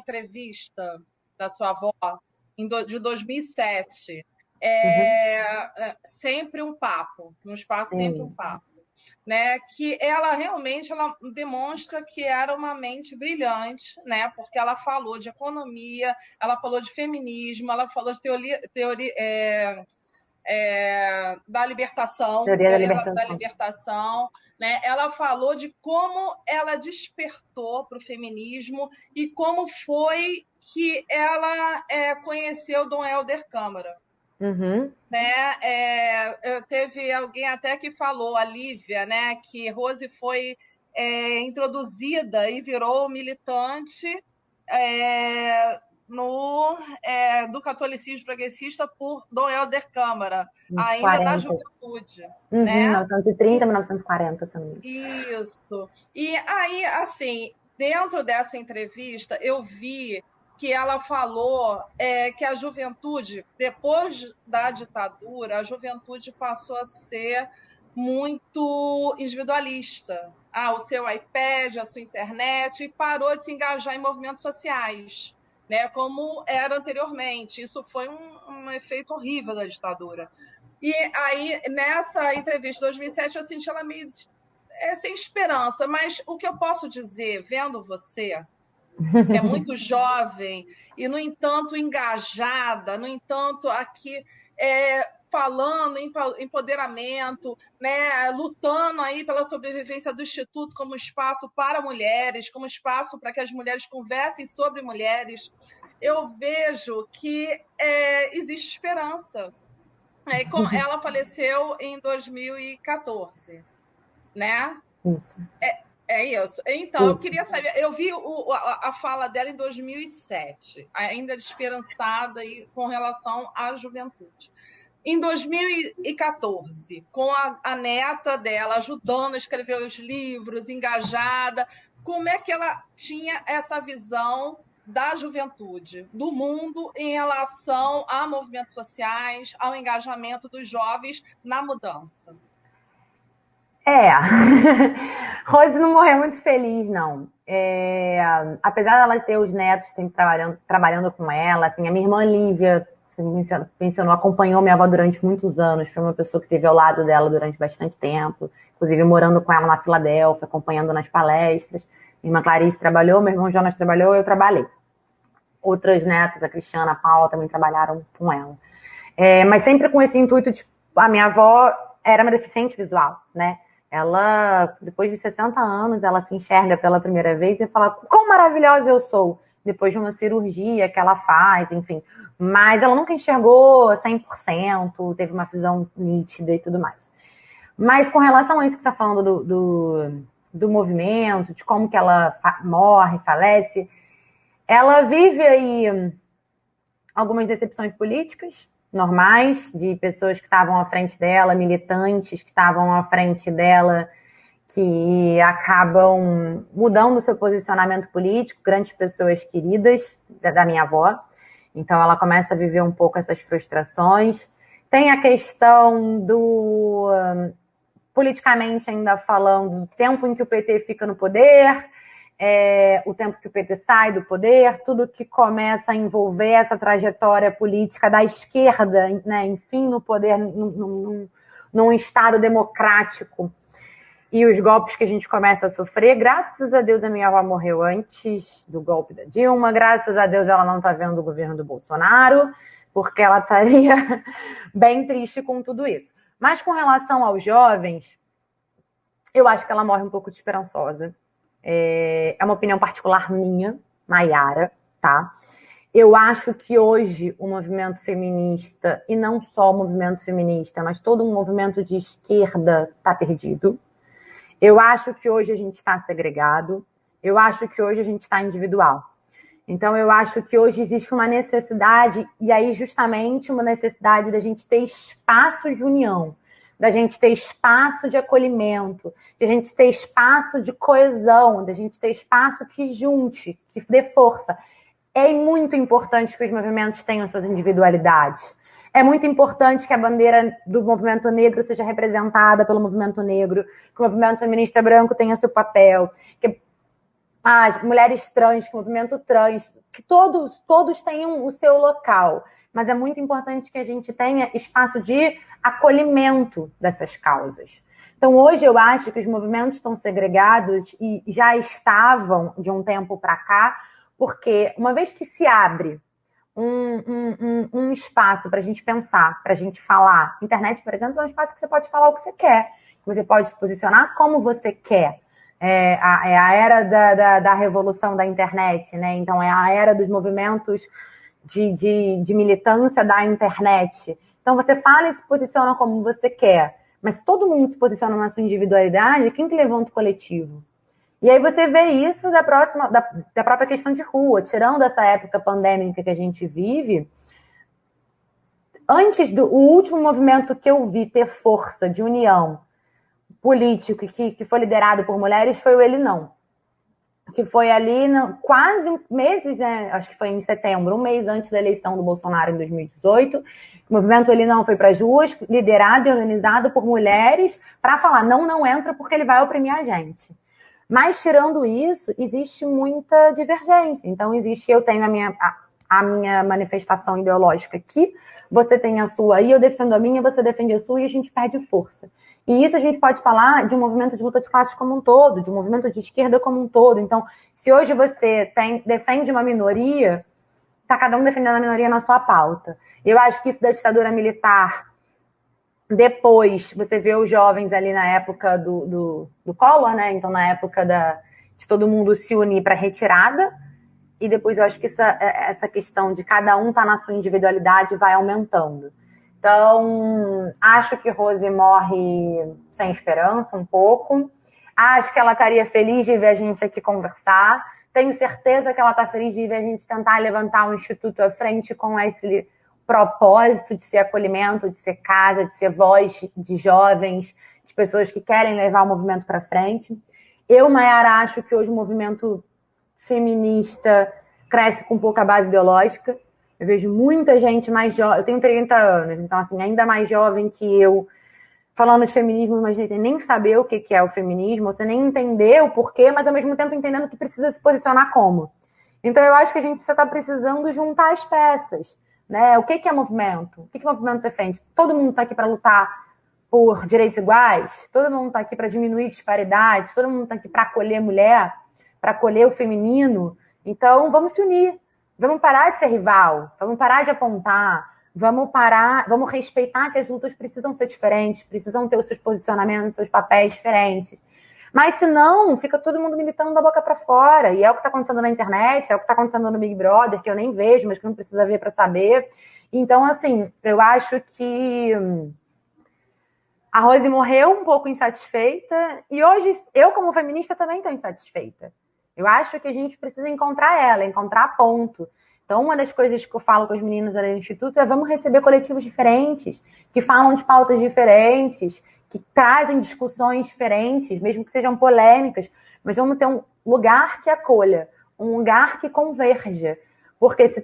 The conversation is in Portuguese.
entrevista da sua avó de 2007, Sempre um Papo, no espaço Sempre um Papo, né? Que ela realmente demonstra que era uma mente brilhante, né? Porque ela falou de economia, ela falou de feminismo, ela falou de da libertação, teoria da libertação, né? Ela falou de como ela despertou para o feminismo e como foi que ela conheceu Dom Helder Câmara. Né? Teve alguém até que falou, a Lívia, né, que Rose foi introduzida e virou militante do catolicismo progressista por Dom Helder Câmara, ainda 40. da juventude. Né? 1930, 1940, se não me engano. Isso. E aí, assim, dentro dessa entrevista, eu vi que ela falou que a juventude, depois da ditadura, a juventude passou a ser muito individualista. O seu iPad, a sua internet, e parou de se engajar em movimentos sociais, né, como era anteriormente. Isso foi um efeito horrível da ditadura. E aí, nessa entrevista de 2007, eu senti ela meio sem esperança, mas o que eu posso dizer, vendo você, é muito jovem e, no entanto, engajada, no entanto, aqui falando em empoderamento, né, lutando aí pela sobrevivência do Instituto como espaço para mulheres, como espaço para que as mulheres conversem sobre mulheres, eu vejo que existe esperança. Ela faleceu em 2014, né? Isso. É isso. Então, eu queria saber, eu vi a fala dela em 2007, ainda esperançada com relação à juventude. Em 2014, com a neta dela ajudando a escrever os livros, engajada, como é que ela tinha essa visão da juventude, do mundo em relação a movimentos sociais, ao engajamento dos jovens na mudança? Rose não morreu muito feliz, não. Apesar dela ter os netos trabalhando com ela, assim, a minha irmã Lívia, você mencionou, acompanhou minha avó durante muitos anos, foi uma pessoa que esteve ao lado dela durante bastante tempo, inclusive morando com ela na Filadélfia, acompanhando nas palestras. Minha irmã Clarice trabalhou, meu irmão Jonas trabalhou, eu trabalhei. Outras netas, a Cristiana, a Paula, também trabalharam com ela. Mas sempre com esse intuito de... A minha avó era uma deficiente visual, né? Ela, depois de 60 anos, ela se enxerga pela primeira vez e fala quão maravilhosa eu sou, depois de uma cirurgia que ela faz, enfim. Mas ela nunca enxergou 100%, teve uma visão nítida e tudo mais. Mas com relação a isso que você está falando do movimento, de como que ela morre, falece, ela vive aí algumas decepções políticas, normais, de pessoas que estavam à frente dela, militantes que estavam à frente dela, que acabam mudando o seu posicionamento político, grandes pessoas queridas da minha avó. Então ela começa a viver um pouco essas frustrações. Tem a questão do, politicamente ainda falando, do tempo em que o PT fica no poder, o tempo que o PT sai do poder, tudo que começa a envolver essa trajetória política da esquerda, né, enfim, no poder, num Estado democrático, e os golpes que a gente começa a sofrer. Graças a Deus a minha avó morreu antes do golpe da Dilma, graças a Deus ela não está vendo o governo do Bolsonaro, porque ela estaria bem triste com tudo isso. Mas com relação aos jovens, eu acho que ela morre um pouco desesperançosa. É uma opinião particular minha, Maiara, tá? Eu acho que hoje o movimento feminista, e não só o movimento feminista, mas todo um movimento de esquerda está perdido. Eu acho que hoje a gente está segregado. Eu acho que hoje a gente está individual. Então, eu acho que hoje existe uma necessidade, e aí justamente uma necessidade da gente ter espaço de união, da gente ter espaço de acolhimento, de a gente ter espaço de coesão, da gente ter espaço que junte, que dê força. É muito importante que os movimentos tenham suas individualidades. É muito importante que a bandeira do movimento negro seja representada pelo movimento negro, que o movimento feminista branco tenha seu papel, que as mulheres trans, o movimento trans, que todos tenham o seu local. Mas é muito importante que a gente tenha espaço de acolhimento dessas causas. Então, hoje eu acho que os movimentos estão segregados e já estavam de um tempo para cá, porque uma vez que se abre um espaço para a gente pensar, para a gente falar, internet, por exemplo, é um espaço que você pode falar o que você quer, que você pode se posicionar como você quer. É a era da revolução da internet, né? Então, é a era dos movimentos de militância da internet. Então, você fala e se posiciona como você quer, mas todo mundo se posiciona na sua individualidade, quem que levanta o coletivo? E aí você vê isso da própria questão de rua, tirando essa época pandêmica que a gente vive. Antes o último movimento que eu vi ter força de união político que foi liderado por mulheres foi o Ele Não, que foi ali quase meses, né? Acho que foi em setembro, um mês antes da eleição do Bolsonaro em 2018. O movimento Ele Não foi para as ruas, liderado e organizado por mulheres, para falar, não entra porque ele vai oprimir a gente. Mas, tirando isso, existe muita divergência. Então, eu tenho a minha manifestação ideológica aqui, você tem a sua aí, eu defendo a minha, você defende a sua, e a gente perde força. E isso a gente pode falar de um movimento de luta de classes como um todo, de um movimento de esquerda como um todo. Então, se hoje você defende uma minoria, está cada um defendendo a minoria na sua pauta. Eu acho que isso da ditadura militar, depois você vê os jovens ali na época do Collor, né? Então, na época de todo mundo se unir para a retirada, e depois eu acho que essa questão de cada um estar na sua individualidade vai aumentando. Então, acho que Rose morre sem esperança um pouco. Acho que ela estaria feliz de ver a gente aqui conversar. Tenho certeza que ela está feliz de ver a gente tentar levantar o Instituto à frente com esse propósito de ser acolhimento, de ser casa, de ser voz de jovens, de pessoas que querem levar o movimento para frente. Eu, Mayara, acho que hoje o movimento feminista cresce com pouca base ideológica. Eu vejo muita gente mais jovem, eu tenho 30 anos, então, assim, ainda mais jovem que eu, falando de feminismo, mas sem nem saber o que é o feminismo, você nem entender o porquê, mas ao mesmo tempo entendendo que precisa se posicionar como. Então, eu acho que a gente só está precisando juntar as peças, né? O que é movimento? O que o movimento defende? Todo mundo está aqui para lutar por direitos iguais, todo mundo está aqui para diminuir disparidades, todo mundo está aqui para acolher mulher, para acolher o feminino. Então, vamos se unir. Vamos parar de ser rival, vamos parar de apontar, vamos respeitar que as lutas precisam ser diferentes, precisam ter os seus posicionamentos, os seus papéis diferentes. Mas se não, fica todo mundo militando da boca para fora. E é o que está acontecendo na internet, é o que está acontecendo no Big Brother, que eu nem vejo, mas que não precisa ver para saber. Então, assim, eu acho que a Rose morreu um pouco insatisfeita, e hoje eu, como feminista, também estou insatisfeita. Eu acho que a gente precisa encontrar ponto. Então, uma das coisas que eu falo com os meninos ali no Instituto é vamos receber coletivos diferentes, que falam de pautas diferentes, que trazem discussões diferentes, mesmo que sejam polêmicas, mas vamos ter um lugar que acolha, um lugar que converja. Porque se